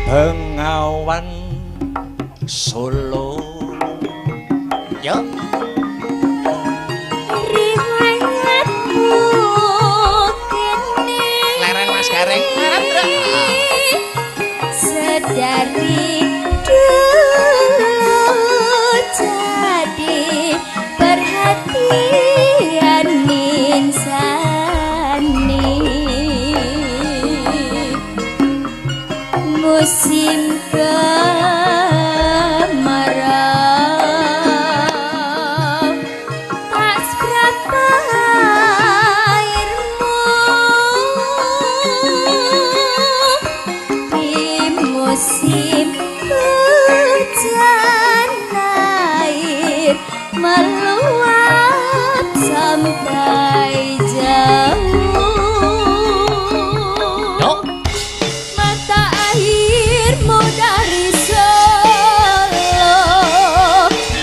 Bengawan Solo. Yo. Riwayatmu kene. Leren Mas Gareng. Leren Bro. Sedari dulu jadi perhatian insani. Musim kemarau tak seberapa airmu di musim hujan air meluap sampai jauh. Mata airmu dari Solo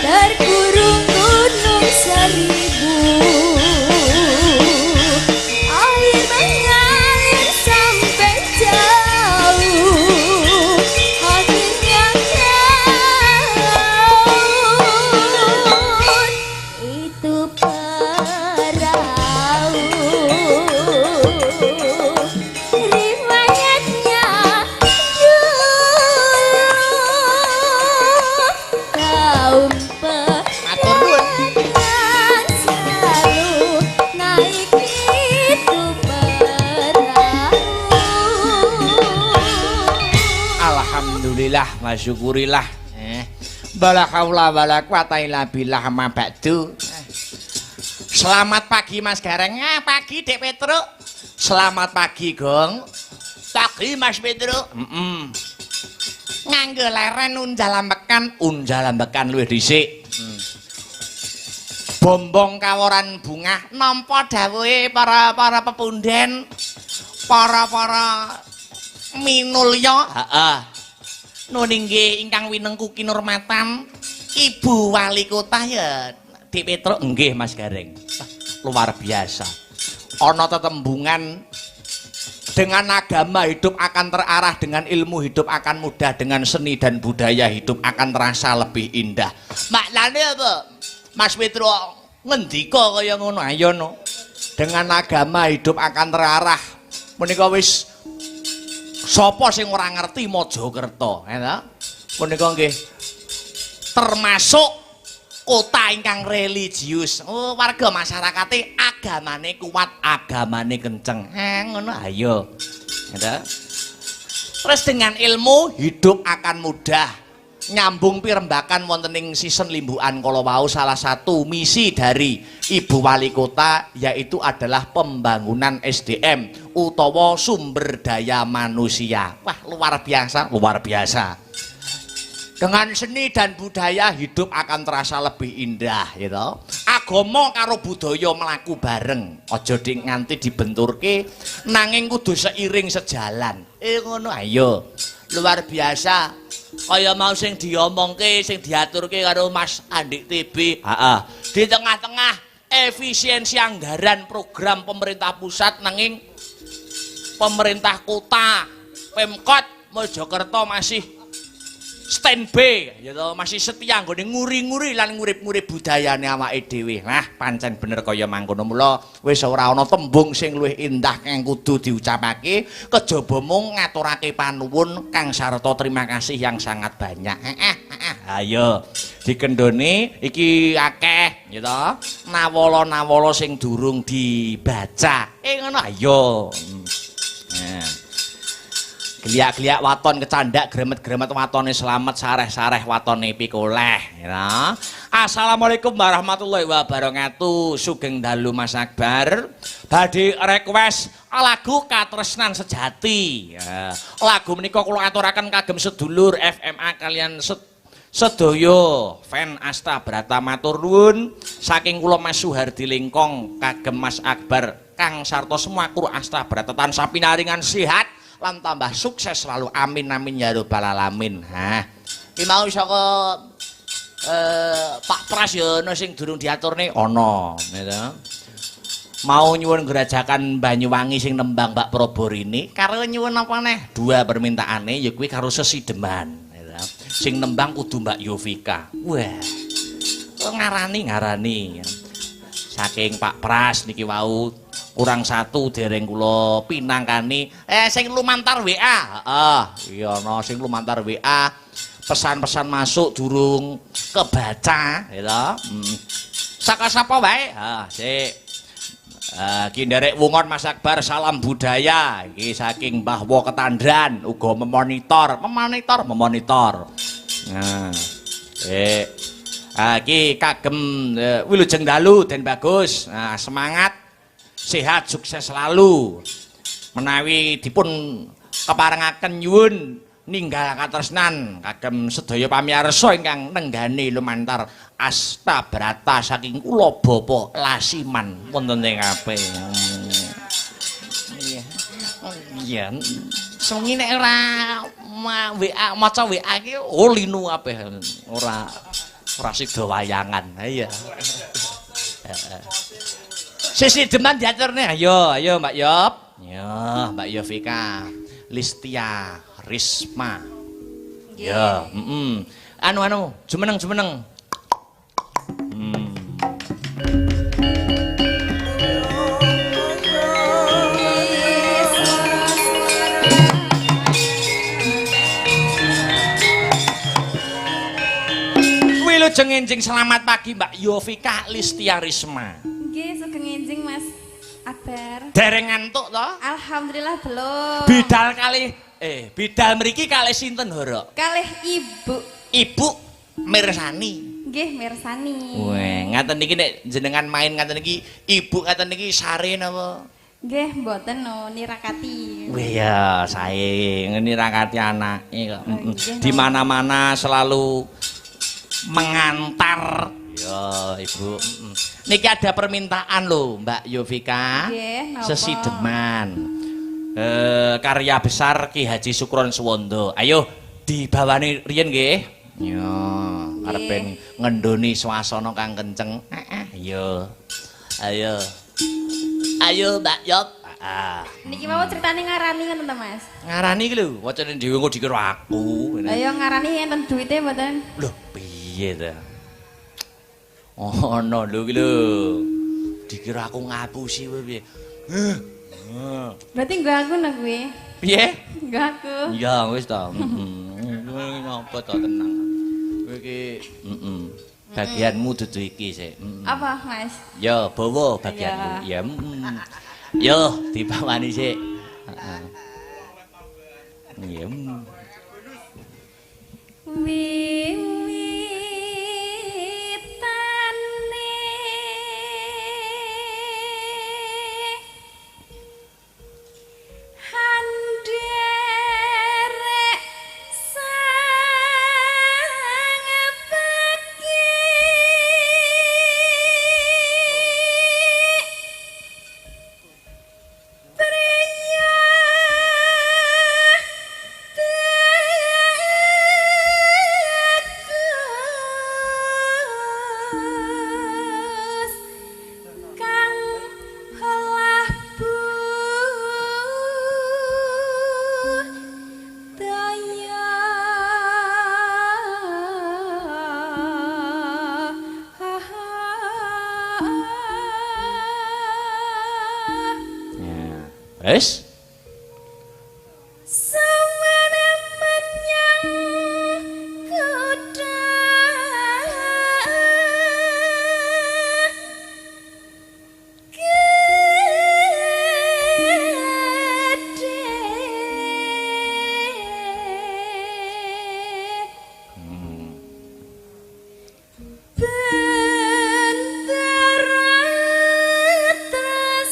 terkurung gunung seribu. Air mengalir sampai jauh, akhirnya laut itu perahu. Riwayatnya dulu kaum pedagang selalu naik itu perahu. Alhamdulillah wa syukurillah. Bala haula wala quwata illa billah ma ba'du. Selamat pagi Mas Gareng. Pagi Dek Petro. Selamat pagi Gong. Pagi Mas Petro. Nganggo leren unjalambekan luwih dhisik. Bombong kaworan bungah nampa dawuhe para pepunden, para minulya. Heeh. Nun inggih ingkang winengku kinurmatan Ibu Wali Kota ya Dik Petro. Nggih Mas Gareng. Luar biasa. Ana tetembungan dengan agama hidup akan terarah, dengan ilmu hidup akan mudah, dengan seni dan budaya hidup akan terasa lebih indah. Maknane apa? Mas Petro ngendika kaya ngono ayo no. Dengan agama hidup akan terarah. Menika wis sapa sing ora ngerti Mojokerto, ya. Menika nggih termasuk kota ingkang religius. Oh, warga masyarakate agamane kuat, agamane kenceng. Ngono ayo. Ya. Terus dengan ilmu hidup akan mudah. Nyambung pirembakan wonten ing season limbukan kala wau, salah satu misi dari Ibu Wali Kota yaitu adalah pembangunan SDM utawa sumber daya manusia. Wah, luar biasa, luar biasa. Dengan seni dan budaya hidup akan terasa lebih indah, gitu. Agama karo budaya mlaku bareng, aja nganti dibenturke, nanging kudu seiring sejalan. Ngono ayo. Luar biasa. Kaya mau sing diomongke, sing diaturke karo Mas Andik TB. Heeh. Di tengah-tengah efisiensi anggaran program pemerintah pusat nanging pemerintah kota Pemkot Mojokerto masih standby, gitu, masih setia nggone nguri-nguri lan ngurip-ngurip budayane awake dhewe. Nah, pancen bener kaya mangkono. Mula wis ora ana tembung sing luwih indah kang kudu diucapake kejaba mung ngaturake panuwun kang sarta terima kasih yang sangat banyak. Ayo dikendhone iki akeh, gitu. Nawala-nawala sing durung dibaca. Ngono ayo. Nah. Geliak-geliak waton kecandak, gremet-gremet watone selamat, sareh-sareh watone pikoleh. Ya. Assalamualaikum warahmatullahi wabarakatuh. Sugeng dalu Mas Akbar. Badhe request lagu Katresnan Sejati. Ya. Lagu menika kula aturaken kagem sedulur FMA kalian sedaya fan Asta Brata matur nuwun saking kula Mas Suhardi Lingkong kagem Mas Akbar kang sarta semua kru Asta Brata tansah pinaringan sehat lan tambah sukses selalu, amin amin ya rabbal alamin. Hah, iki mau saka Pak Pras ya ana sing durung diaturne ana, gitu. mau nyuwun gerajakan Banyuwangi sing nembang Mbak Proborini karo nyuwun apa neh dua permintaane ya kuwi karo Sesideman ya. Sing nembang kudu Mbak Yovika. Wah ngarani saking Pak Pras niki wau kurang satu dereng kula pinangkani sing lumantar WA. Heeh, iya ana sing lumantar WA. Pesan-pesan masuk durung kebaca ya. Saka sapa wae? Ha, sik. Ki nderek wungon Mas Akbar salam budaya iki saking Mbah Wo Ketandran uga memonitor. Nah. Iki kagem Wilujeng Dalu Den Bagus. Nah, semangat, sehat, sukses selalu. Menawi dipun keparengaken nyuwun ninggal katresnan kagem sedaya pamirsa ingkang nenggani lumantar Astabrata saking kula Bapa Lasiman wonten ing kabeh. Iya. Sengi nek ora WA maca WA iki linu kabeh ora sida wayangan. Iya. Sesideman diaturne. Ayo Mbak Yop. Ya, Mbak Yovika. Listia Risma. Ya, anu jumeneng. Wilujeng enjing selamat pagi Mbak Yovika Listia Risma. Nggih, sugeng enjing Mas Akbar. Dereng ngantuk to? Alhamdulillah belum. Bidal mriki kalih sinten Hara? Kalih Ibu. Ibu mirsani. Nggih, mirsani. Wah, ngaten niki nek jenengan main ngaten niki Ibu ngaten niki sare napa? Nggih, mboten no nirakati. Wah ya, sae nirakati anake kok. Di mana-mana selalu mengantar. Ya, Ibu. Niki ada permintaan lho, Mbak Yovika. Nggih, napa? Sesideman. Karya besar Ki Haji Sukron Suwondo. Ayo dibawani riyen nggih. Ya, arep ngendoni swasana kang kenceng. Ayo. Ayo Mbak Yop. Niki mau ceritane ngarani ngoten to, Mas? Ngarani iki lho, wacane dhewe kok dikira aku. Ayo ngarani enten duwite mboten? Lho, piye ta? Ono lho iki lho. Dikira aku ngapusi kowe piye? Berarti enggak aku nang kuwi. Piye? Enggak aku. Ya wis ta. Ngopo to tenang. Kowe iki bagianmu dudu iki sik. Apa, Mas? Ya, bawa bagianmu. Ya. Yo, dipawani sik. Heeh. Ya. Wes? Samana menyang kuda gede. Bentar. 'Terus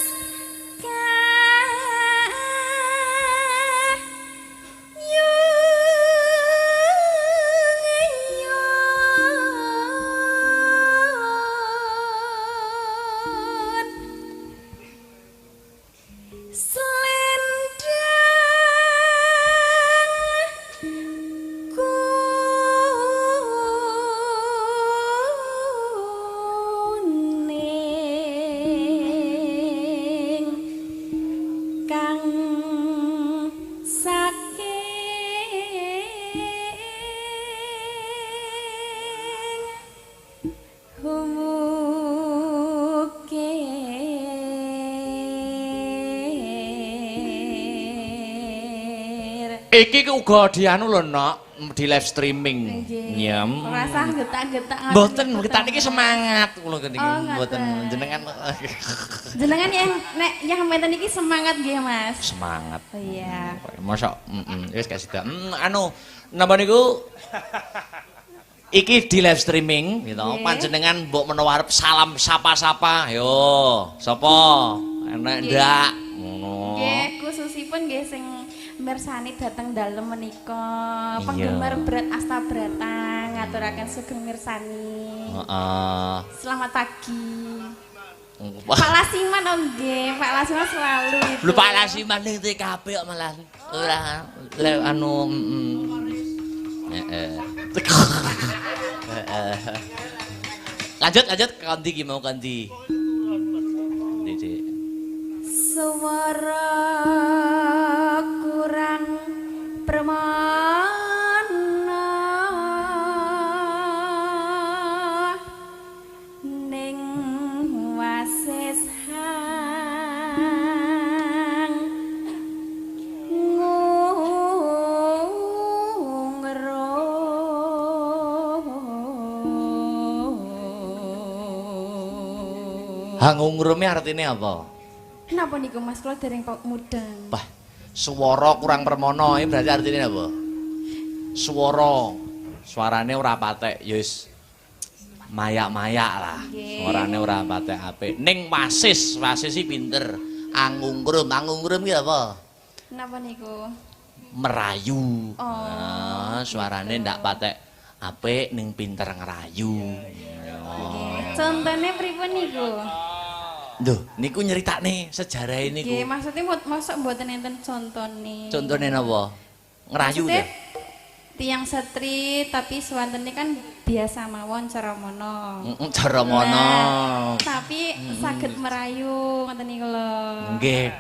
Iki uga dianu lho, Nok, di live streaming. Nggih. Nyem. Ora usah getak-getak. Mboten, kita niki semangat kula niki. Oh, Mboten ngoten. jenengan Jenengan yang nek yang mboten iki semangat nggih, Mas. semangat. Oh iya. Mosok, wis gak sida. Anu, napa niku iki di live streaming gitu. Nggih. Panjenengan mbok menawa arep salam sapa-sapa. Yo, sapa? Enek Nggih. ndak? Ngono. Nggih, khususipun nggih sing mirsani dateng dalem menika. Iya. Penggemar berat Asta Brata ngaturaken sugeng mirsani. Heeh. Selamat pagi. Pak Lasiman oh nggih, Pak Lasiman selalu itu. Lho Pak Lasiman ning TKP kok malah ora anu heeh. Lanjut kanthi ki mau kanthi. Dik. Suara kurang permana ning wasis hang Hangungrume artine apa? Kenapa niku Mas kula dereng mudeng? Wah, swara kurang permono iki berarti artine apa? Suarane ora patek ya wis mayak-mayak lah. Nggih. Suarane ora patek apik. Ning wasis iki pinter. Angungrum ki apa? Kenapa niku? Merayu. Oh. Nah, suarane ndak patek apik ning pinter ngerayu. Nggih. Contone pripun niku? Duh, niku nyeritakne sejarah niku. Nggih, maksudnya mosok mboten enten contone. Contone napa? Ngerayu Maksudnya, deh. tiang setri tapi swantene kan biasa mawon cara mono. Cara mono. Nah, tapi saged merayu ngoten niku lho. Nggih.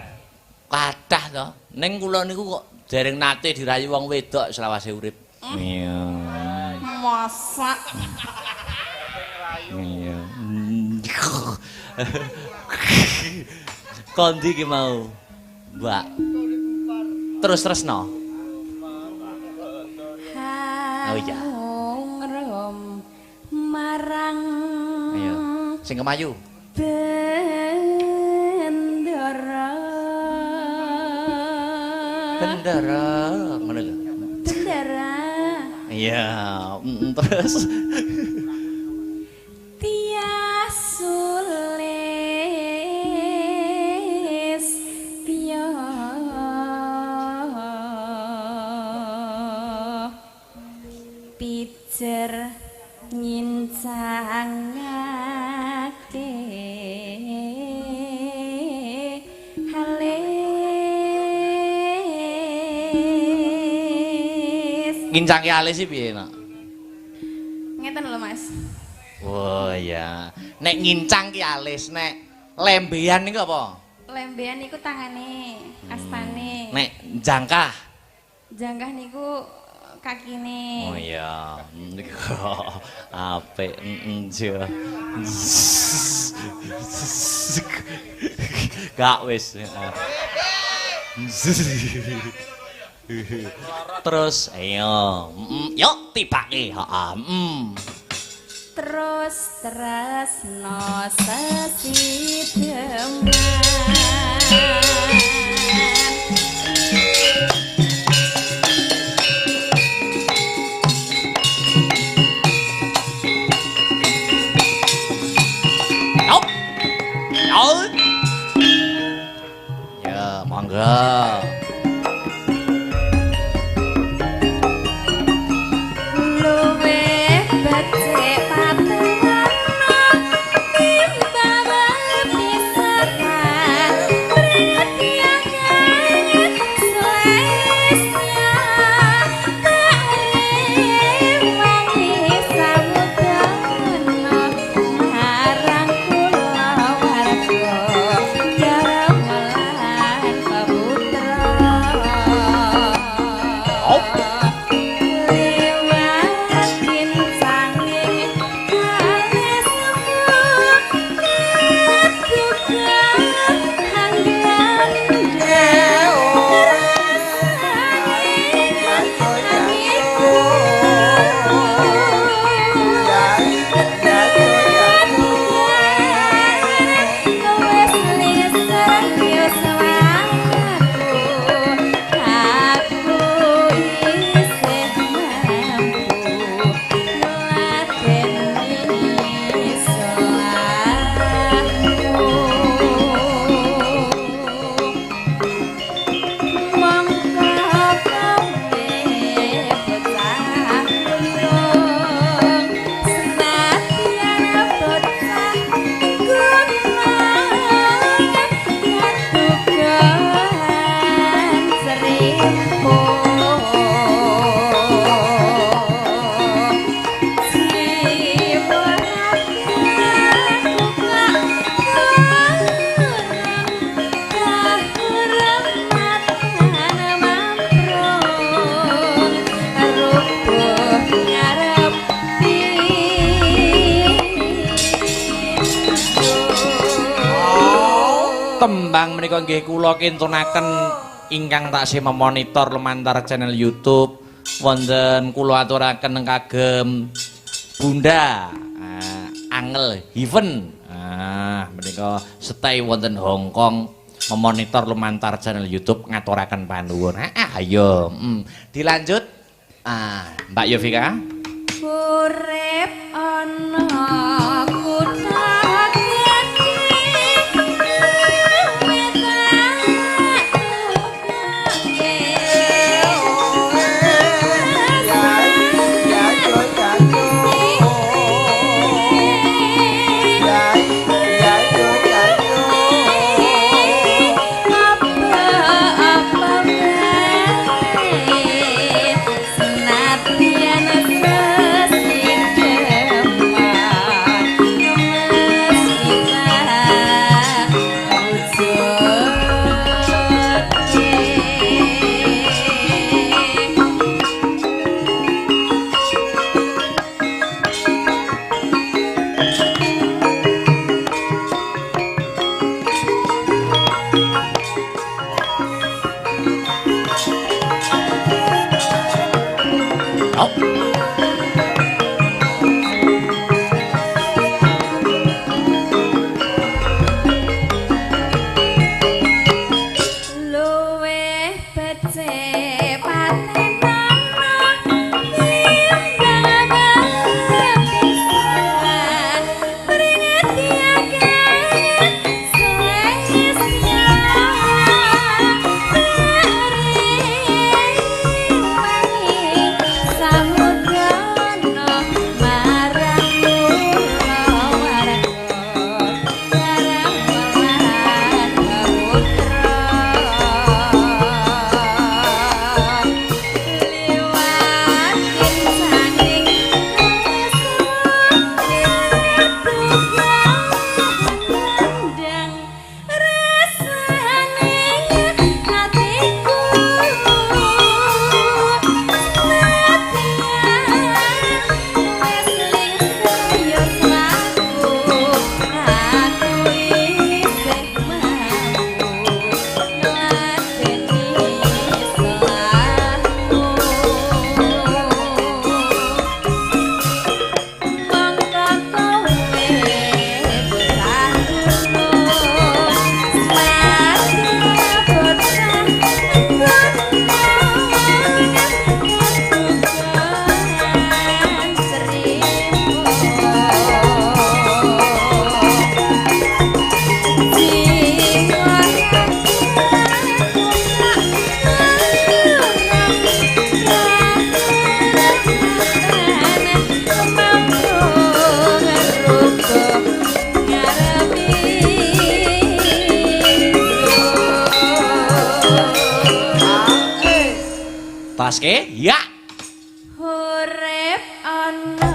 Kathah to. Ning kula niku kok dereng nate dirayu wong wedok selawase urip. Iya. Masak. Iya. Kondi ki mau. Mbak. Terus tresno. Oh iya. Ngrom marang. Ayo. Sing kemayu. Bendera. Bendera. Ngono lho. Bendera. Iya, terus Tias sulis pio pijer nyincangake halis ngincangke alis sih piye, Nak? ngeten lho Mas. Oh iya. Nek ngincang ki alis, nek lembean niku apa? Lembean niku tangane, astane. Nek jangkah. Janggah niku kakine. Oh iya. Niku apik jo. Gak wis. Terus ayo. Yuk tibake, heeh. Terus tresno sesideman. Yuk. Yuk. Ya, monggo. Luwih becik patengan timbang pisahan. Perhatian tembang menika nggih kula kintunaken ingkang taksih memonitor lumantar channel YouTube wonten kula aturaken kagem Bunda Angel Heaven. Menika stay wonten Hong Kong memonitor lumantar channel YouTube ngaturaken panuwun. Ayo, dilanjut. Mbak Yovika. Urip ana kutha Taske? Ya. Urip ana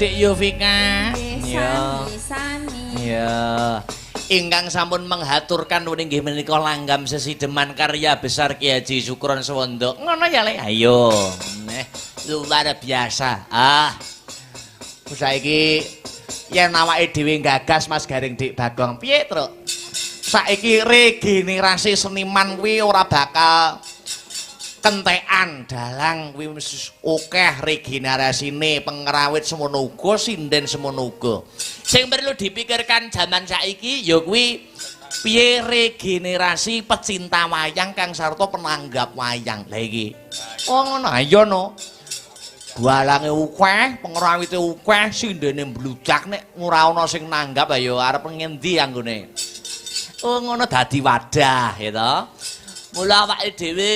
Dek Yovika. Ya. Ya. Ingkang sampun menghaturkan inggih menika langgam sesideman karya besar Ki Haji Sukron Sewondo. Ngono ya Le. Ayo. Luar biasa. Saiki yen awake dhewe gagas Mas Garing Dik Bagong piye, Truk? Saiki regenerasi seniman kuwi ora bakal kentekan dalang kuwi wis akeh regenerasine pengrawit semono uga sinden semono uga. Sing perlu dipikirkan zaman saiki ya kuwi piye regenerasi pecinta wayang kang sarta penanggap wayang. Lah iki. Oh ngono ayo no. Balange akeh, pengrawite akeh, sindene mbludak nek ora ana sing nanggap ayo arep ngendi anggone. Oh ngono dadi wadah ya to. Mula awake dhewe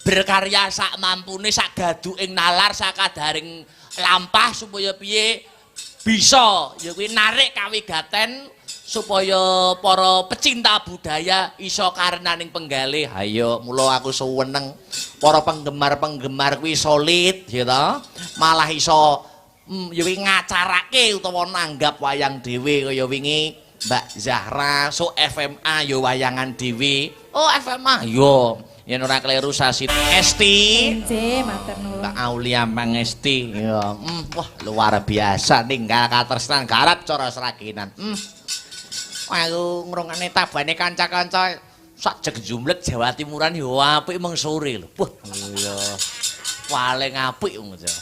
berkarya sak mampune sak gaduking nalar sakadaring lampah supaya piye bisa ya kuwi narik kawigaten supaya para pecinta budaya iso karenaning penggalih. Ayo mula aku suweneng para penggemar-penggemar kuwi solid ya ta. Malah iso ya wingi ngacarake utawa nanggap wayang dhewe kaya wingi Mbak Zahra so FMA ya wayangan dhewe. Oh FMA yo yen ora kleru Sasi Esti. Nggih, matur nuwun. Kak Aulia Mangesti ya. Wah luar biasa ninggal katresnan garap cara seraginan. Aku ngrungokne tabane kanca-kanca sak jumlet Jawa Timuran yo apik mung sore lho. Wah iya. Paling apik wong Jawa.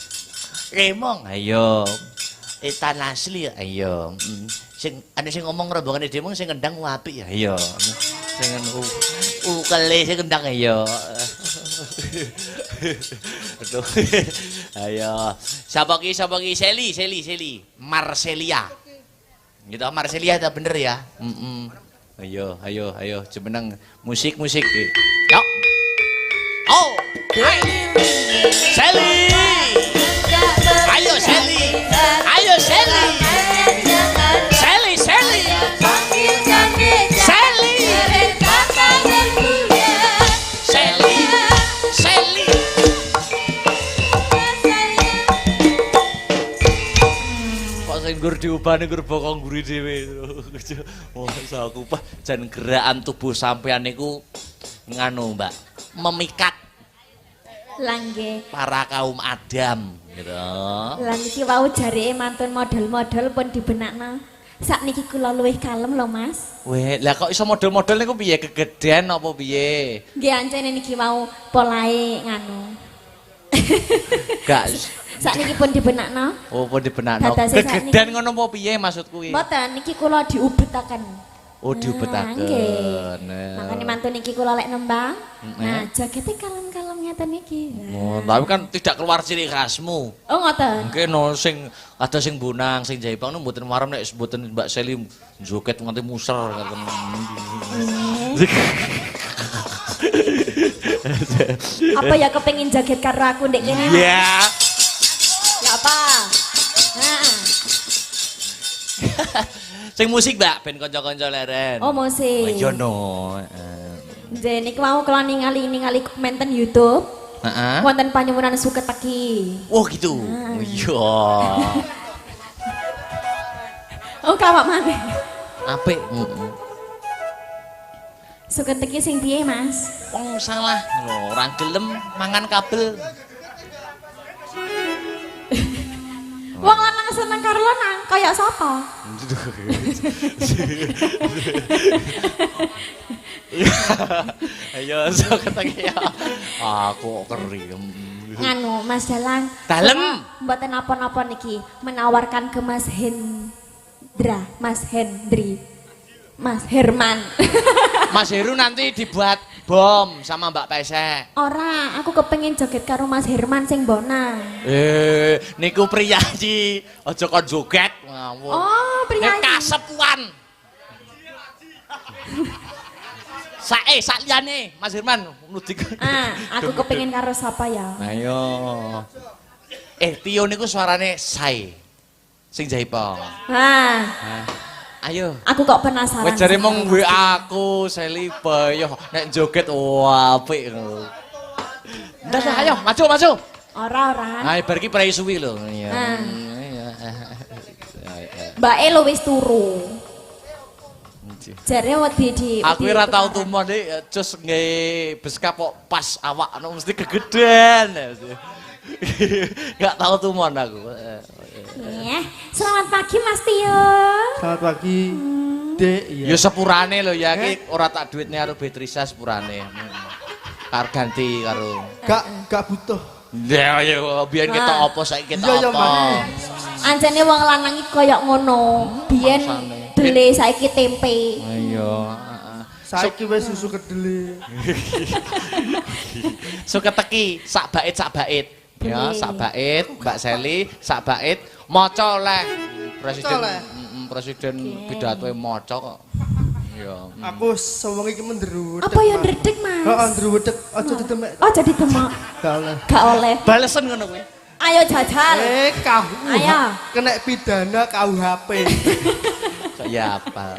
Emong ayo. Etan asli ayo. Sing ane sing ngomong rombongane dhewe sing kendang apik ya ayo. Sing ukele sing kendang ayo. Aduh. Ayo. Sapa ki Seli. Marcelia. Gitu Marcelia ta bener ya? Ayo cemeneng musik. Yo. Oh. Seli. Ayo Seli. Nggur diubah nggur bokong guri dhewe. Wah, aku pah jan gerakan tubuh sampean niku nganu, Mbak, memikat Langge. para kaum Adam gitu. Lan iki wau jareke mantun model-model pun dibenakna. Sakniki kula luwih kalem lho, Mas. Weh, lah kok iso model-model niku piye kegeden apa piye? Nggih ancene niki wau polahe nganu. Gak Sakniki pun dibenakna. oh pun dibenakno. Kegeden ngono apa piye maksud kuwi? Mboten niki kula diubetaken. Oh diubetaken. Makane mantun niki kula lek nembang. Nah, jakete kalem-kalem ngeten niki. Oh, tapi kan tidak keluar ciri khasmu. Oh ngoten. Mungkin no sing ada sing bonang, sing jaipang nu mboten warem nek mboten Mbak Seli joget nganti muser ngoten. Apa ya kepengin jaget karo aku ndek kene? Iya. Ya apa? Nah. Sing musik, Mbak, ben kanca-kanca leren. Oh, musik. Oh, iya no. Jadi niku mau kula ningali komenten YouTube. Heeh. Wonten panyuwunan Suketeki. Oh, gitu. Oh, iya. Oh, kawak maneh. Apik. Suketeki sing piye, Mas? Wong salah lho, ora gelem mangan kabel. Wong lanang seneng karo lanang, kaya sapa? Ayo sok ketemu ya. Aku kerim. Nganu, Mas Dalang. Dalem. Mboten napa-napa niki, menawarkan ke Mas Hendra, Mas Hendri. Mas Herman. Mas Heru nanti dibuat bom sama Mbak Pesek. Ora, aku kepengin joget karo Mas Herman sing bonang. Niku priyayi, aja kon joget ngawur. Oh, priyayi. Nek kasepuan. Sak liyane Mas Herman nudik. Aku kepengin karo sapa ya? Ayo. Tio niku suarane sae. Sing jaipong. Ayo. Aku kok penasaran. Wes jare mong WA aku Seli bayo nek joget apik. Ndak ayo maju. Ora. Bar iki prei suwi lho. Iya. Mbak E wis turu. Jare wedi di. Aku ora tau tumon nek cus nggih beskap kok pas awak mesti kegeden. Enggak tahu tumon aku. Selamat pagi Mas Tio. Selamat pagi, Dek. Ya sepurane lho ya iki ora tak duitne karo Beatrice sepurane. Karo ganti karo. Gak butuh. Ya biyen ketok apa saiki ketok apa. Anjane wong lanang iki koyo ngono. Biyen dele saiki tempe. Iya, Saiki wis susu kedele. Suketeki sak bait. Ya, sak bait Mbak Seli, sak bait maca oleh presiden pidatoe maca kok. Iya. Aku sewengi iki mendruwet. Apa ya ndredeg, Mas? Heeh, ndruwet aja didemek. Oh, jadi demak. Gak oleh. Gak oleh. Balesen ngono kuwi. Ayo jajal. Ayo. Kena pidana KUHP. Saya apa?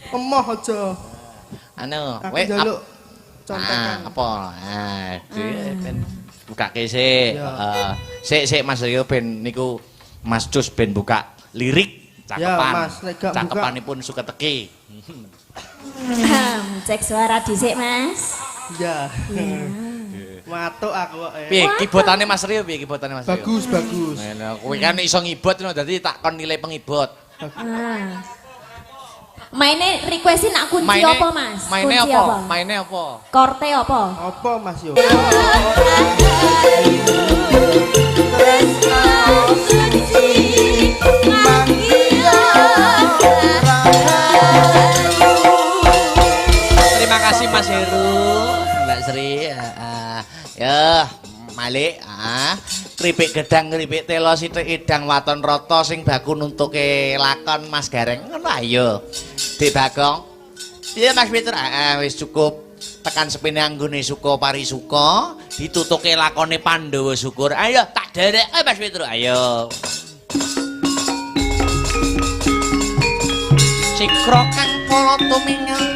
Emoh aja. Anu, Aku we njaluk contekan. apa? Ben bukake sik. Ya. Sik Mas Rio ben niku Mas Cus ben buka lirik cakepan. Ya, Mas, nek gak buka- Cakepanipun suka teki. Cek suara dhisik, Mas. Ya. Matuk aku kok. Piye kibotane Mas Rio piye kibotane Mas Rio? Bagus. Nah, kowe kan iso ngibot no, dadi tak kon nilai pengibot. Maine requestin nak kunci apa, Mas? Maine Kunci apa? Maine apa? Korte apa? Apa Mas yo? Terima kasih Mas Heru, Mbak Sri. Ya, Malik, kripik gedang, kripik telo, sithik idang waton rata sing baku nuntuke lakon Mas Gareng. Ngono ayo. Dik Bagong. Piye Mas Peter? Wis cukup. Tekan sepene anggone suka parisuka, ditutuke lakone Pandhawa syukur. Ayo tak dereke Mas Peter. Ayo. Cikro kang polo tumingal.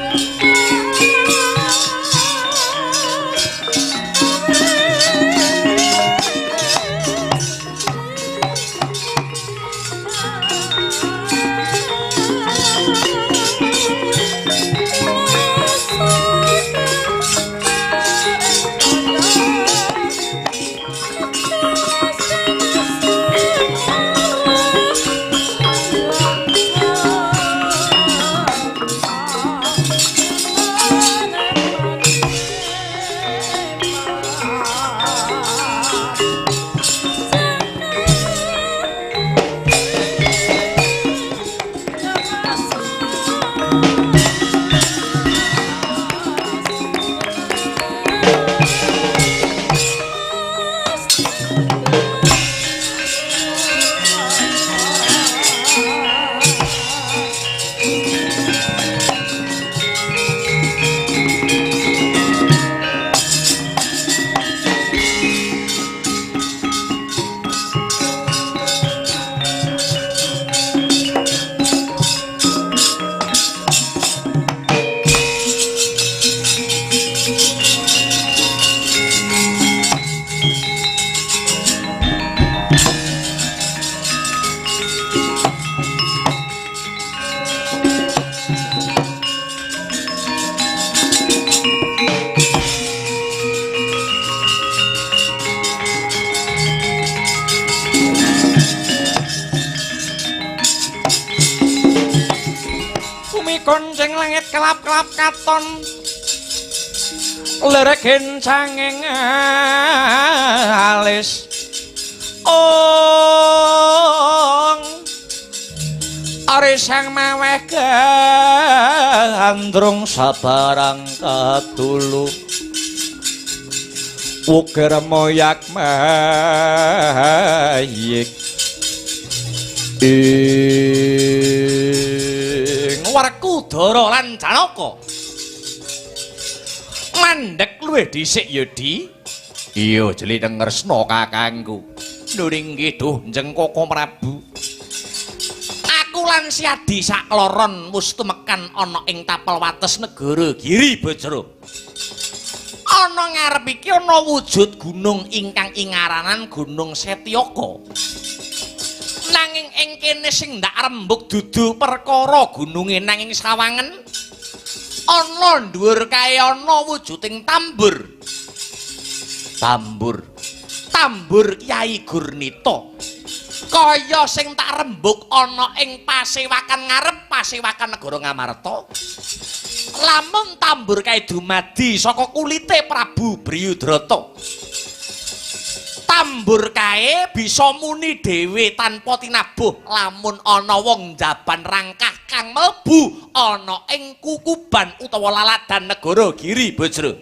Konceng langit kelap-kelap katon leregen canging alis ari sang maweh gandrung sabarang katulu ukir moyak mayik Werkudara lan Janaka mandhek luwih dhisik ya Di. Iya jeli dengersna kakangku. Nuring kiduh Jengkoko Prabu. Aku lan Siadi sakloron wis tumekan ana ing tapel wates negara Giri Bajra. Ana ngarep iki ana wujud gunung ingkang ingaranan Gunung Setyaka. Nanging ing kene sing ndak rembug dudu perkara gununge nanging sawangen ana dhuwur kae ana wujuding tambur Kyai Gurnita kaya sing tak rembug ana ing pasewakan ngarep pasewakan negara Ngamarta lamun tambur kae dumadi saka kulite Prabu Briyudrata tambur kae bisa muni dhewe tanpa tinabuh lamun ana wong njaban rangkah kang mlebu ana ing kukuban utawa laladan negara Giri Bajra.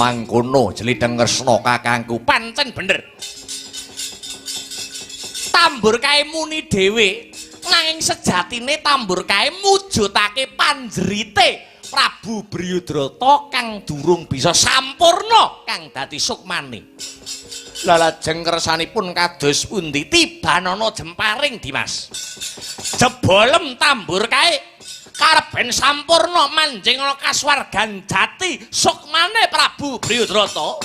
Mangkono jlideng Kresna kakangku pancen bener. Tambur kae muni dhewe nanging sejatine tambur kae mujudake panjrite Prabu Briyudrata kang durung bisa sampurna kang dadi sukmane. Lah lajeng kersanipun kados pundi tibanana jemparing Dimas. Jebolem tambur kae karben sampurna manjing ana kasuwargan jati sukmane Prabu Briyudrata.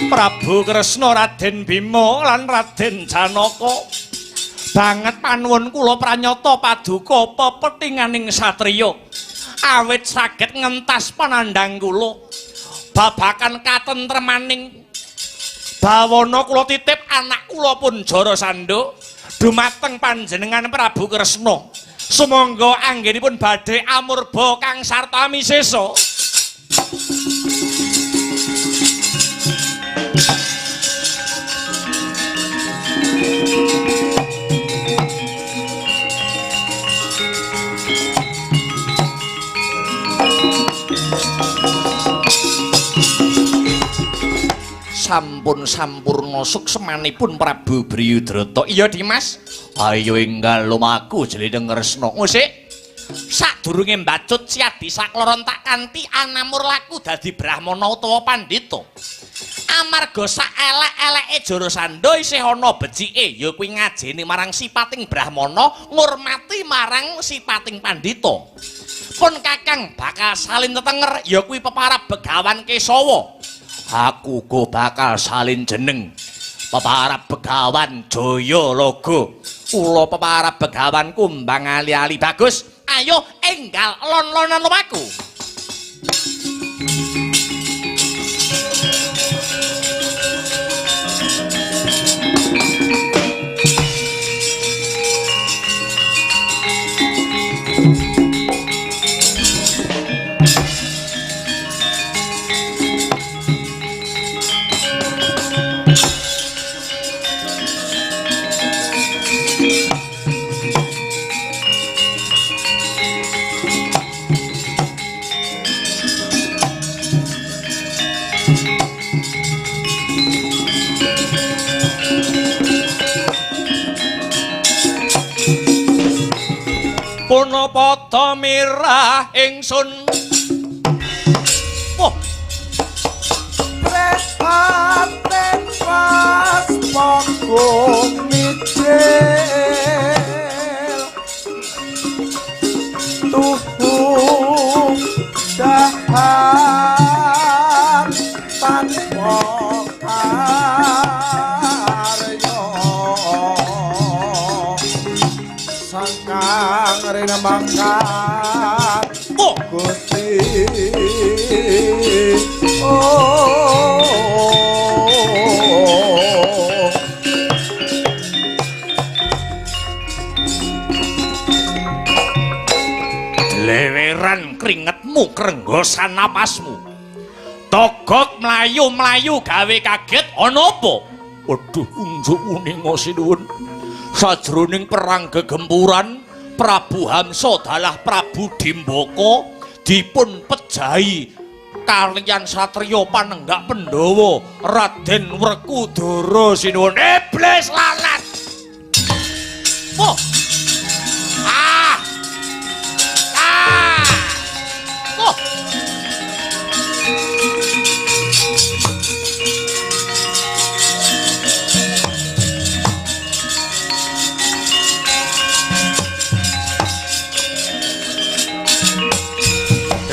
Prabu Kresna, Raden Bima lan Raden Janaka banget panuwun kula pranyata paduka pepetinganing satriya awit saged ngentas panandhang kula babakan katentremaning bawana kula titip anak kula pun Jarasandha dumateng panjenengan Prabu Kresna sumangga anggenipun badhe amurba kang sarta misesa. Sampun sampurna suksemanipun Prabu Briyudrata. Iya Dimas. Ayo enggal lumaku jledeng Kresna. Musik. Sadurunge mbacut siadi sakloron tak kanthi anamur laku dadi brahmana utawa pandhita. Amarga sak elek-eleke Jarasandha isih ana becike ya kuwi ngajeni marang sipating brahmana ngurmati marang sipating pandhita. Pun Kakang bakal salin tetenger ya kuwi peparab Begawan Kesawa. Aku go bakal salin jeneng peparab Begawan Jayalaga. Kula peparab Begawan kumbang ali-ali bagus. Ayo enggal lon-lonan lumaku. Punapa mirah ingsun. Oh. Rehaten pas panggung micil tuhu dahar tanpa karya sangkang rena mangkat Gusti Leweran keringetmu krenggosan napasmu togok mlayu-mlayu gawe kaget ana apa? Waduh unjuk uning sinuwun sajroning perang gegempuran Prabu Hamsa dalah Prabu Dimbaka dipun pejahi kaliyan satriya panenggak Pandhawa Raden Werkudara sinuwun. Iblis lalat. Oh. Oh.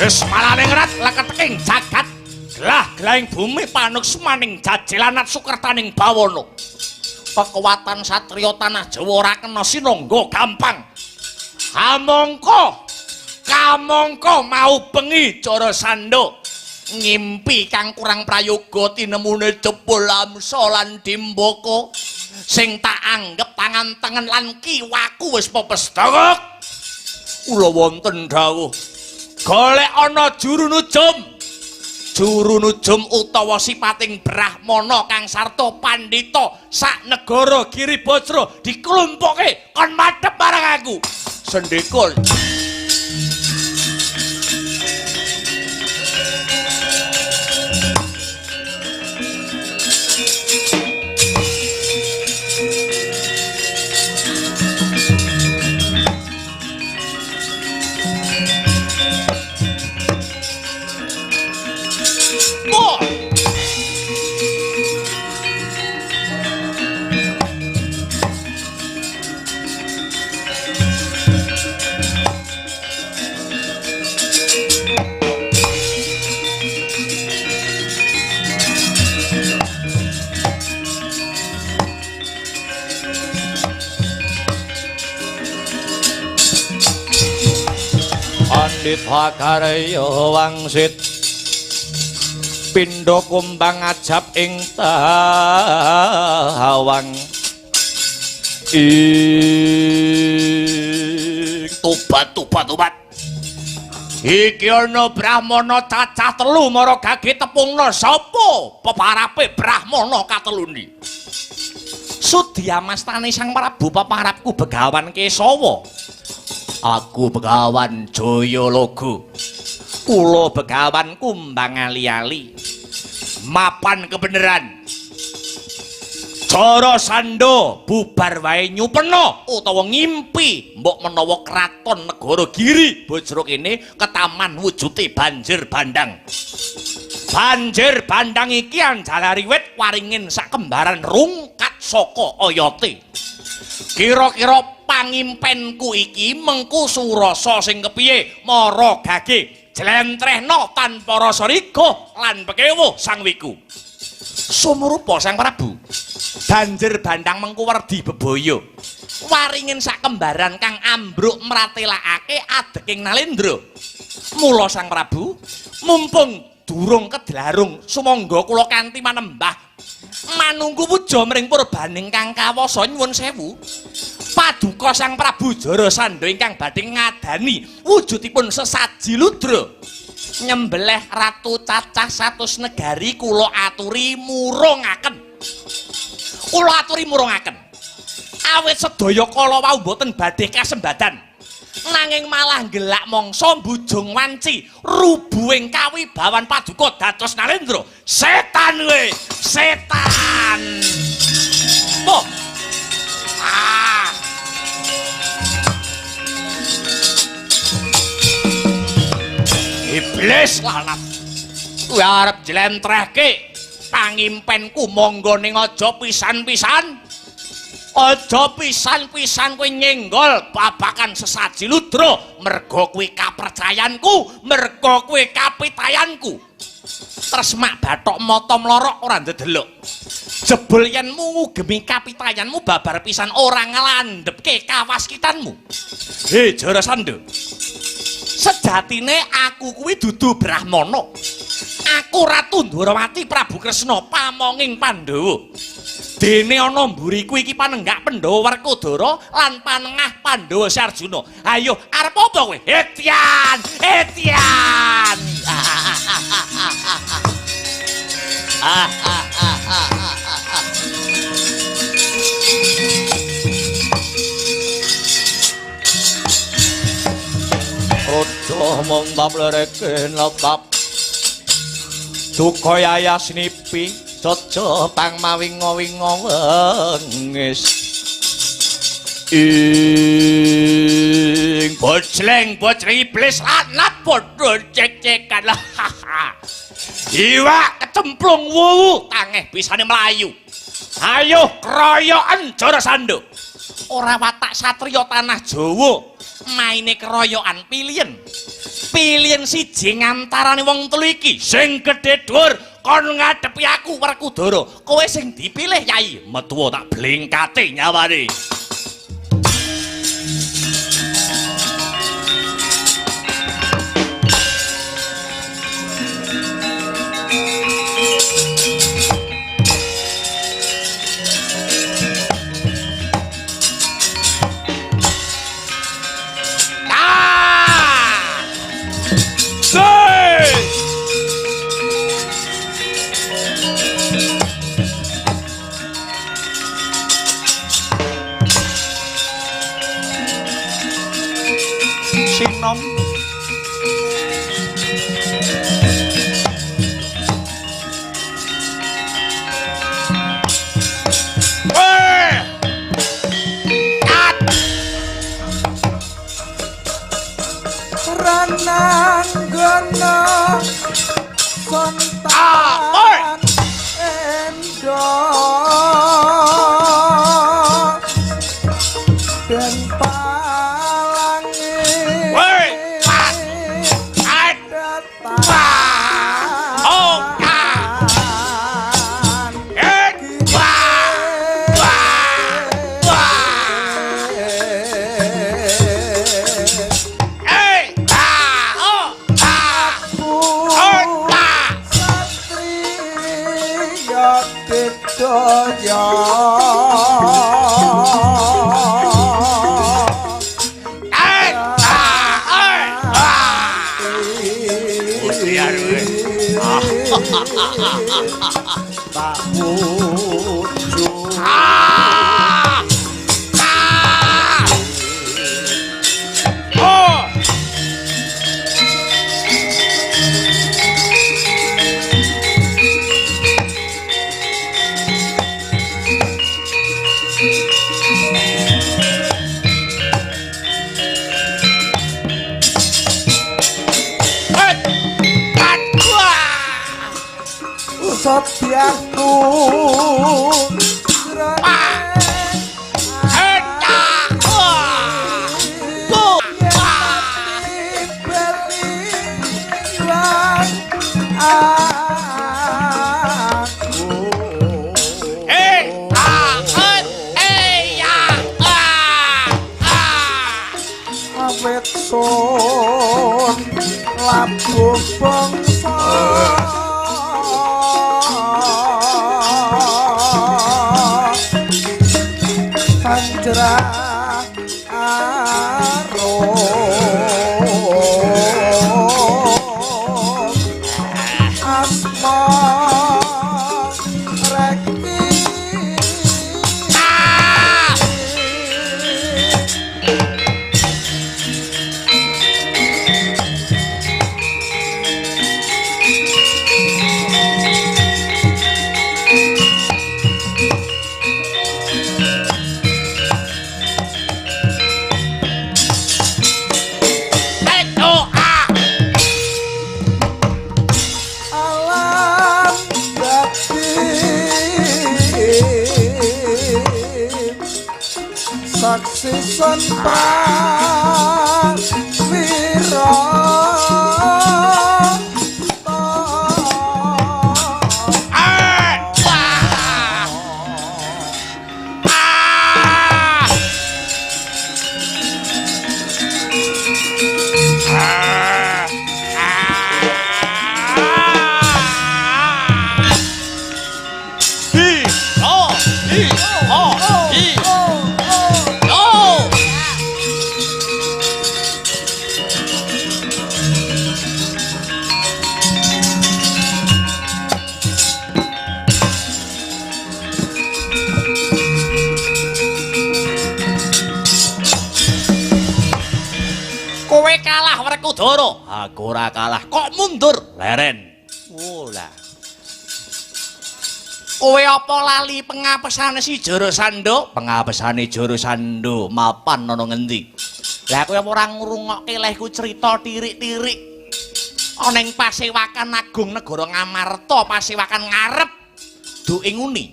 Wis malaning rat leketeking jagat gelah-gelahing bumi panuk semaning jajelanat sukertaning bawana kekuatan satriya tanah Jawa ora kena sinangga gampang. Kamangka mau bengi cara sandha ngimpi kang kurang prayoga tinemune jebul Lamsa lan Dimbaka sing tak anggep tangan tengen lan kiwaku wis pepesdhok. Kula wonten dawuh golek ana juru nujum utawa sipating Brahmana kang sarta pandhita sak negara Giribajra diklumpukke kon madhep marang aku. Sendikul Pandita Karya wangsit pindha kumbang ajab ing tawang tobat iki ana Brahmana cacah 3 mara gage tepungna sapa peparape Brahmana kateluni Sudyamastane Sang Prabu peparapku Begawan Kesawa. Aku Begawan Jayalaga. Kula Begawan kumbang ali-ali. Mapan kebeneran. Cara sandha bubar wae nyupena utawa ngimpi mbok menawa kraton negara Giri Bajra kene ketaman wujute banjir bandang. Banjir bandang iki anjalari wit waringin sak kembaran rungkat saka oyate. Kira-kira pangimpenku iki mengku surasa sing kepiye mara gage jlentrehna tanpa rasa riga lan pekewo sang wiku. Sumrupa Sang Prabu. Banjir bandang mengku werdi bebaya. Waringin sak kembaran kang ambruk mratelakake adeking Nalendra. Mula Sang Prabu, mumpung durung kedlarung sumangga kula kanthi manembah manunggu puja mring purbaning kang kawasa nyuwun sewu. Paduka Sang Prabu Jarasandha ingkang badhe ngadani wujudipun sesaji ludra. Nyembelih ratu cacah 100 negari kula aturi murungaken. Awit sedaya kala wau boten badhe kasembadan. Nanging malah gelak mangsa mbujung wanci rubuhing kawibawan paduka dados Nalendra. Setan we, setan. Oh. Iblis lanat. Kuwi arep jlentrehke pangimpenku monggo ning aja pisan-pisan. Aja pisan-pisan kowe nyenggol babakan sesaji ludra merga kuwi kapercayanku, merga kuwi kapitayanku. Tresmak bathok mata mlorok ora ndedelok. Jebul yen ngugemi kapitayanmu babar pisan ora nglandhepke kawaskitanmu. He Jarasandha. Sejatine aku kuwi dudu Brahmana. Aku Ratu Ndwarawati Prabu Kresna pamonging Pandhawa. Dene ana mburiku iki panenggak Pandhawa Werkudara lan panengah Pandhawa Sarjuna. Ayo arep apa kowe? Etian, Etian. Raja montap lereke letap duka yayas nipi caca pangmawinga-winga wengis ing bojleng iblis lanat padha cek-cekan iwak kecemplung wuwu tangeh bisane mlayu. Ayo keroyokan Jarasandha. Ora watak satriya tanah Jawa maine keroyokan pilihan siji ngantarane wong telu iki sing gedhe dhuwur kon ngadepi aku Werkudara. Kowe sing dipilih Yai, metu tak blengkate nyawane. Sinom Rananggana sontan endo dan palangi tak wujud Sotianu awet son labuh bangsa Anjra aro asma rekti saksi son prawira Werkudara, aku ora kalah, kok mundur leren. Olah. Kowe apa lali pengapesane si Jara Sandha? Pengapesane Jara Sandha mapan ana ngendi? Lah kowe apa ora ngrungokke lehku crita tirik-tirik ana ing Pasewakan Agung Negara Ngamarta, Pasewakan ngarep duke nguni.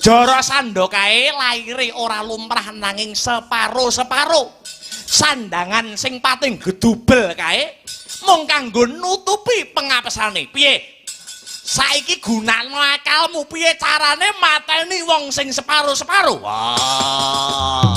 Jara Sandha kae laire ora lumrah nanging separo-separo. Sandangan sing pating gedubel kae mung kanggo nutupi pengapesane. Piye? Saiki gunakno akalmu piye carane mateni wong sing separo-separo. Wah.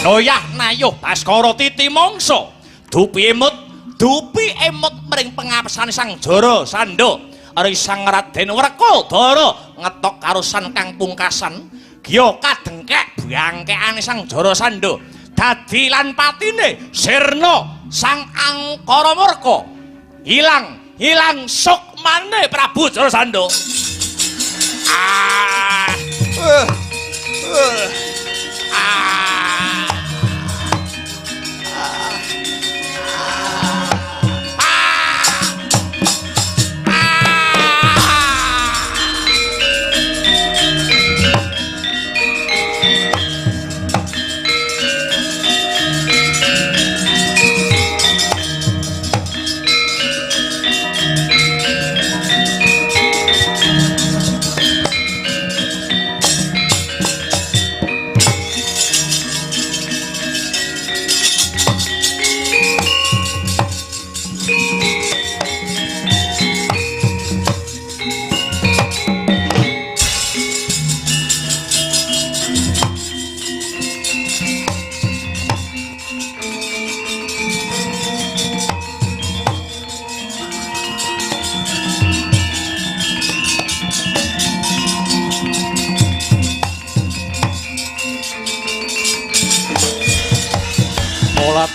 Noyah nayuh Baskara Titi mangsa dupi emut mring pengapesane Sang Jara Sanda ari Sang Raden Werkodara ngetok karusan kang pungkasan giya kadengkek bangkekane Sang Jara Sanda dadi lan patine sirna Sang Angkara Murka hilang sukmane Prabu Jara Sanda.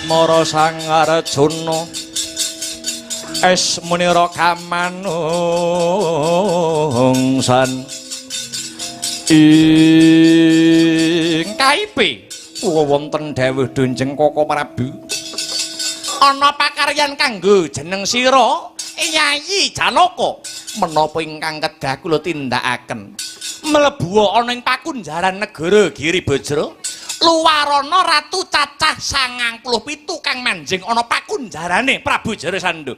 Mara Sang Arjuna esmunira kamanungsan ing kaipe wonten dawuh Dunjeng Koko Prabu ana pakaryan kanggo jeneng sira Yayi Janaka menapa ingkang kedah kula tindakaken mlebu ana ing pakunjaran negara Giribajra luwarana ratu cacah 97 kang manjing ana pakunjarane Prabu Jara Sanda.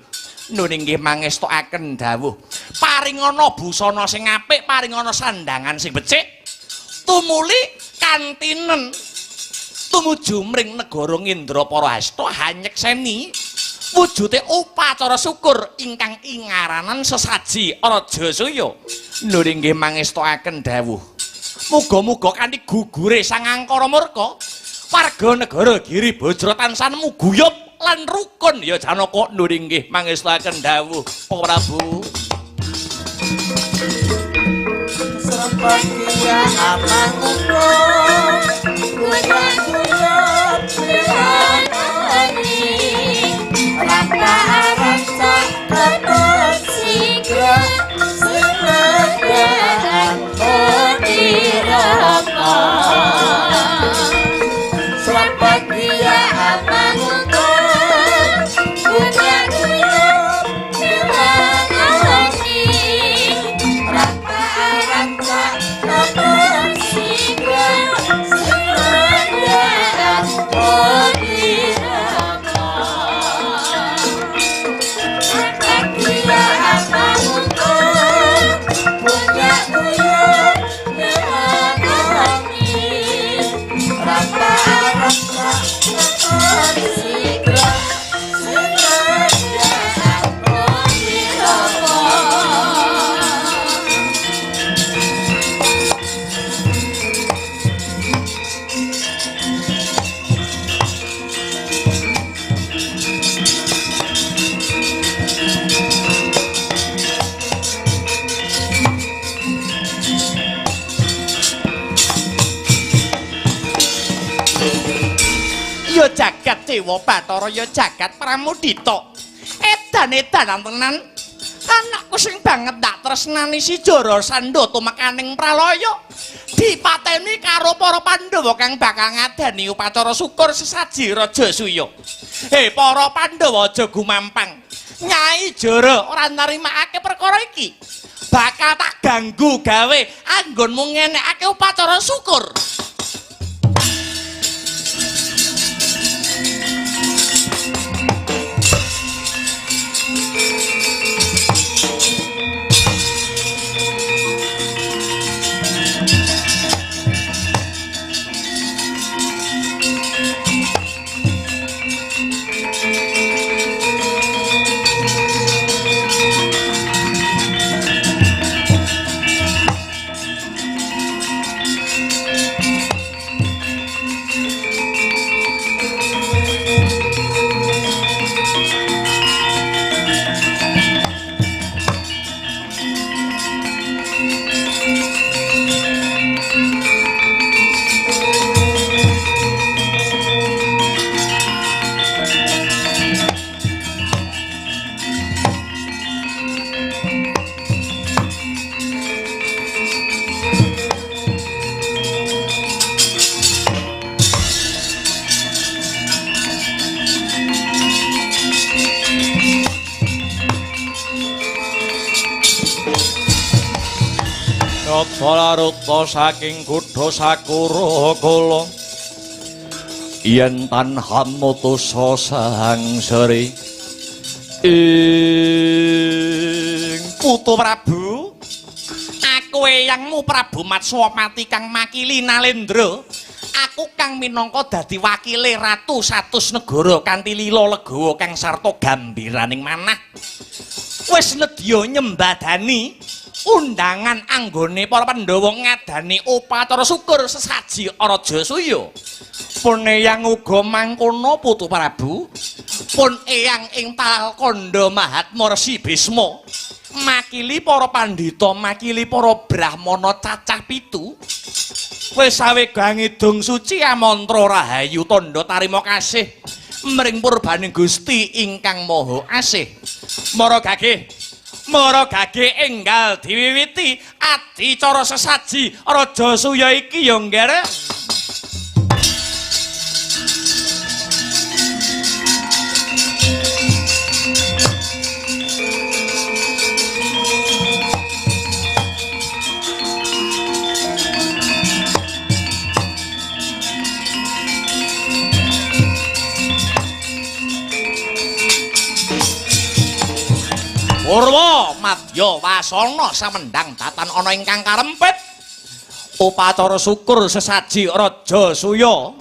Nun inggih mangestakaken dawuh paringana busana sing apik, paringana sandangan sing becik, tumuli kantinen tumuju mring negara Ngendrapara Hasta hanyekseni wujude upacara syukur ingkang ingaranan sesaji Rajasaya. Nun inggih mangestakaken dawuh muga-muga kanthi gugure Sang Angkara Murka warga negara Giribajra tansah guyub lan rukun ya Janaka. Nur inggih mangestakaken dawuh Para Prabu. Sapakia amanguko guyub pilani raka aranca katon sigra sigrahan Rama Sapakia amanguko guyub pilani raka aranca katon sigra sigrahan Sapakia amanguko Jagat Dewa Bathara ya jagat Pramudita edan-edanan tenan. Anakku sing banget ndak tresnani si Jara Sandata mekaning pralaya dipateni karo para Pandhawa kang bakal ngadani upacara syukur sesaji Raja Suya. Para Pandhawa aja gumampang. Nyai Jara ora narimakake perkara iki. Bakal tak ganggu gawe anggonmu ngenekake upacara syukur. Balaruta saking kutha Sakura kala yen tan hamutusa sangsari ing Putu Prabu aku eyangmu Prabu Matswapati kang makili Nalendra aku kang minangka dadi wakile Ratu Satus Negara kanthi lila legawa kang sarta gambiraning manah wis nedya nyembadani undangan anggone para Pandhawa ngadani upacara syukur sesaji Raja Suya. Pun eyang uga mangkono Putu Prabu. Pun eyang ing Talkanda Mahatma Resi Bisma makili para pandhita, makili para brahmana cacah 7. Wis sawegang idung suci amantra rahayu tandha tarima kasih mring purbaning Gusti ingkang Maha Asih. Mara gage enggal diwiwiti adicara sesaji Raja Suya iki ya nggih. Purwa Madya Wasana samendang datan ana ingkang karempit upacara syukur sesaji Raja Suya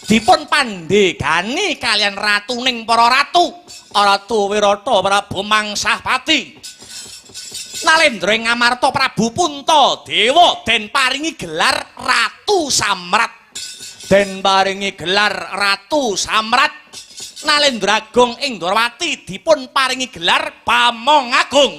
dipun pandhegani kalian ratuning para ratu Ratu Wirata Prabu Mangsahpati Nalendra ing Amarta Prabu Puntadewa den paringi gelar Ratu Samrat Nalendra Agung ing Ndrawati dipun paringi gelar Pamong Agung.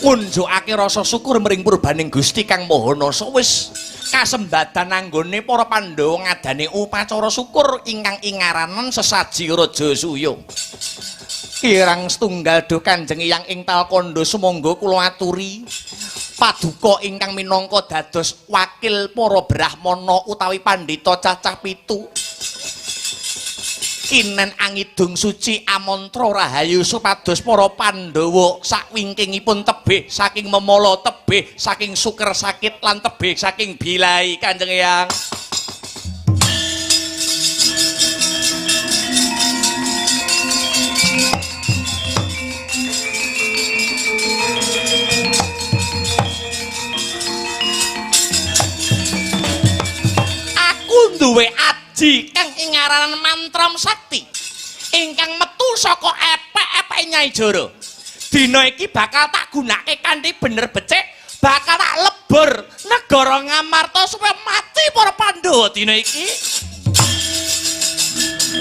Ngunjukake rasa syukur mring purbaning Gusti Kang Maha Nasa wis kasembadan anggone para Pandhawa ngadani upacara syukur ingkang ingaranen sesaji Raja Suya. Kirang setunggal do Kanjeng Hyang ing Talkanda sumangga kula aturi paduka ingkang minangka dados wakil para brahmana utawi pandhita cacah 7. Kinen angidung suci amantra rahayu supados para Pandhawa sakwingkingipun tebih saking memala tebih saking suker sakit lan tebih saking bilai Kanjeng Hyang. Aku duwe aji kang ingaranan mantram sakti ingkang metu saka epek-epek Nyai Jara. Dina iki bakal tak gunake kanthi bener becik, bakal tak lebur negara Ngamarta supaya mati para Pandhawa dina iki. Sekong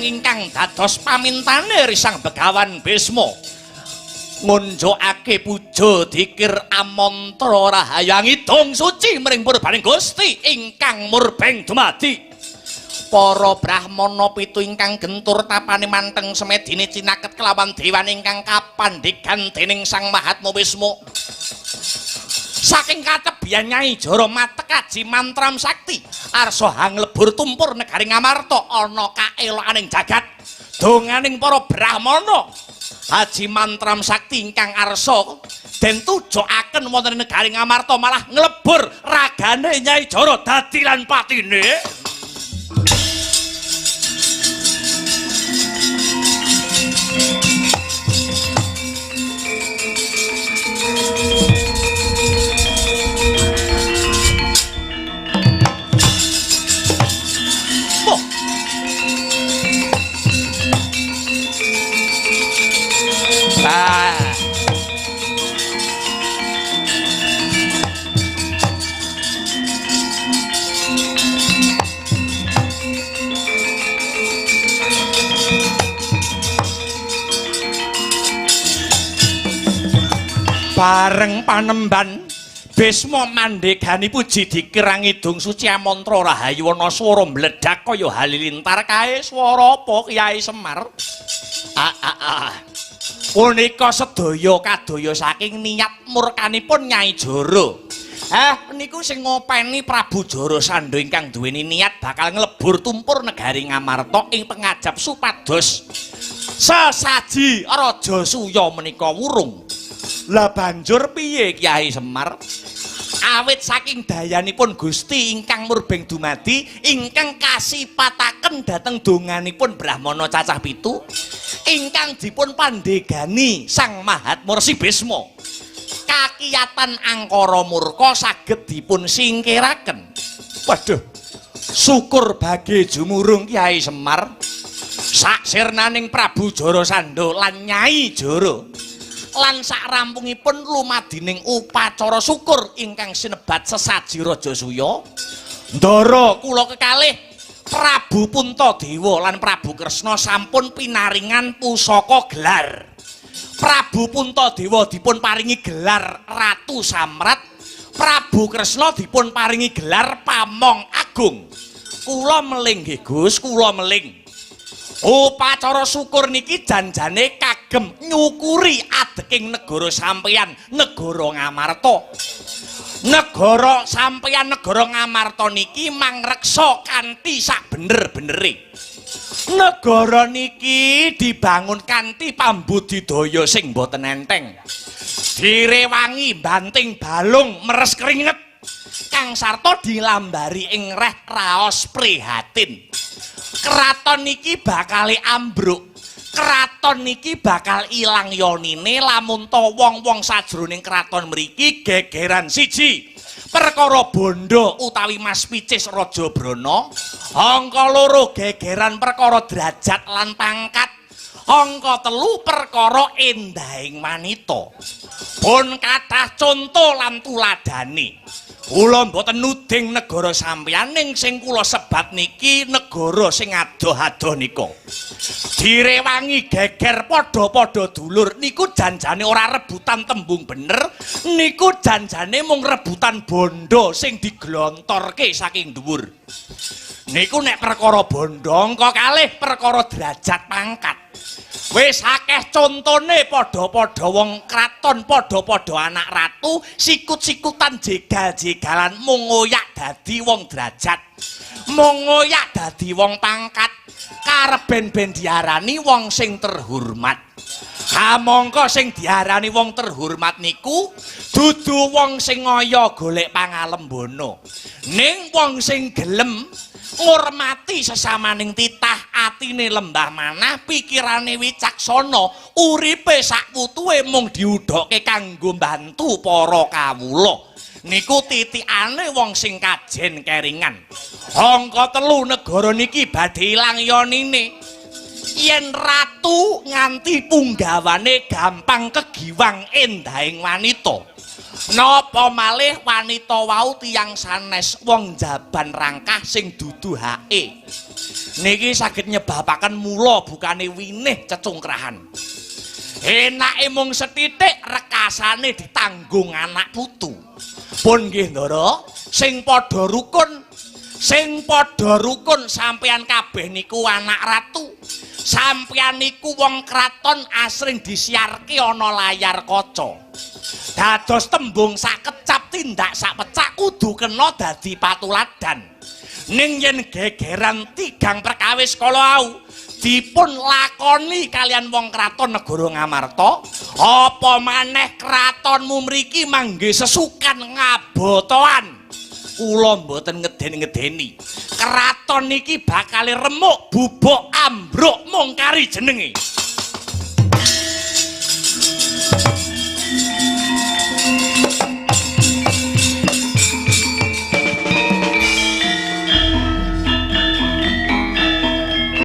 ingkang dados pamintane Risang Begawan Bisma ngunjukake puja dikir amantra rahayang idung suci mring purbaning Gusti ingkang murbeng dumadi. Para brahmana pitu ingkang gentur tapane manteng semedine cinaket kelawan dewan ingkang kapandhegan dening Sang Mahatma Wisma. Saking katebian Nyai Jara matek aji mantram sakti arsa hanglebur tumpur negari Ngamarta ana kaelokaning jagat donganing para brahmana aji mantram sakti ingkang arsa den tujokaken wonten negari Ngamarta malah nglebur ragane Nyai Jara dadi lan patine. Bareng panemban Bisma mandhegani puji dikirang idung suci amantra rahayu ana swara mbledhak kaya halilintar kae swara apa Kyai Semar? Punika sedaya kadaya saking niat murkanipun Nyai Jara. Niku sing ngopeni Prabu Jara Sandha ingkang duweni niat bakal nglebur tumpur negari Ngamarta ing pengajap supados sesaji Raja Suya menika wurung. Lah banjur piye Kyai Semar? Awit saking dayanipun Gusti ingkang murbeng dumadi ingkang kasipataken dhateng donganipun Brahmana cacah 7 ingkang dipun pandhegani Sang Mahatma Resi Bisma. Kakiyatan angkara murka saged dipun singkiraken. Waduh, syukur bage jumurung Kyai Semar. Saksirnaning Prabu Jara Sandha lan Nyai Jara lan sakrampungipun lumadining upacara syukur ingkang sinebat sesaji Raja Suya ndara kula kekalih Prabu Puntadewa lan Prabu Kresna sampun pinaringan pusaka gelar. Prabu Puntadewa dipun paringi gelar Ratu Samrat, Prabu Kresna dipun paringi gelar Pamong Agung. Kula meling nggih Gus, kula meling. Upacara syukur niki janjane kagem nyukuri adeking negara sampeyan, negara Ngamarta. Negara sampeyan, negara Ngamarta niki mangreksa kanthi sak bener-benere. Negara niki dibangun kanthi pambudidaya sing boten enteng. Direwangi banting balung meres keringet kang sarta dilambari ing reh raos prihatin. Keraton niki bakal ambruk. Keraton niki bakal ilang yonine lamun to wong-wong sajroning keraton mriki gegeran siji. Perkara bondo utawi Mas Picis Raja Brana, angka 2 gegeran perkara derajat lan pangkat, angka 3 perkara endahing wanita. Pun kathah conto lan tuladhane. Kula mboten nuding negara sampeyan ning sing kula sebat niki negara sing adoh-adoh nika. Direwangi geger padha-padha dulur niku janjane ora rebutan tembung bener, niku janjane mung rebutan bondo sing diglontorke saking dhuwur. Niku nek perkara bondo angka kalih perkara derajat pangkat. Wis akeh contone padha-padha wong kraton, padha-padha anak ratu, sikut-sikutan jegal-jegalan mung ngoyak dadi wong derajat. Mung ngoyak dadi wong pangkat, karep ben-ben diarani wong sing terhormat. Kamangka sing diarani wong terhormat niku dudu wong sing ngaya golek pangalembana. Ning wong sing gelem ngurmati sesamaning titah, atine lembah manah, pikirane wicaksana, uripe sakputuhe mung diudhokke kanggo mbantu para kawula. Niku titikane wong sing kajen keringan. Angka 3 negara niki badhe ilang yonine. Yen ratu nganti punggawane gampang kegiwang endahing wanita. Napa malih wanita wau tiyang sanes wong jaban rangkah sing dudu hake. Niki saged nyebabaken mula bukane winih cecungkrahan. Enake mung sethithik rekasane ditanggung anak putu. Pun nggih Ndara, sing padha rukun sampeyan kabeh niku anak ratu. Sampeyan niku wong kraton asring disiarke ana layar kaca. Dados tembung sakecap tindak sapecak kudu kena dadi patuladan. Ning yen gegeran tigang perkawis kala au dipun lakoni kalian wong kraton negara Ngamarta, apa maneh kratonmu mriki mangke sesukan ngabotoan. Kula mboten ngeden-ngedeni. Kraton niki bakal remuk, bubuk, ambruk mung kari jenenge.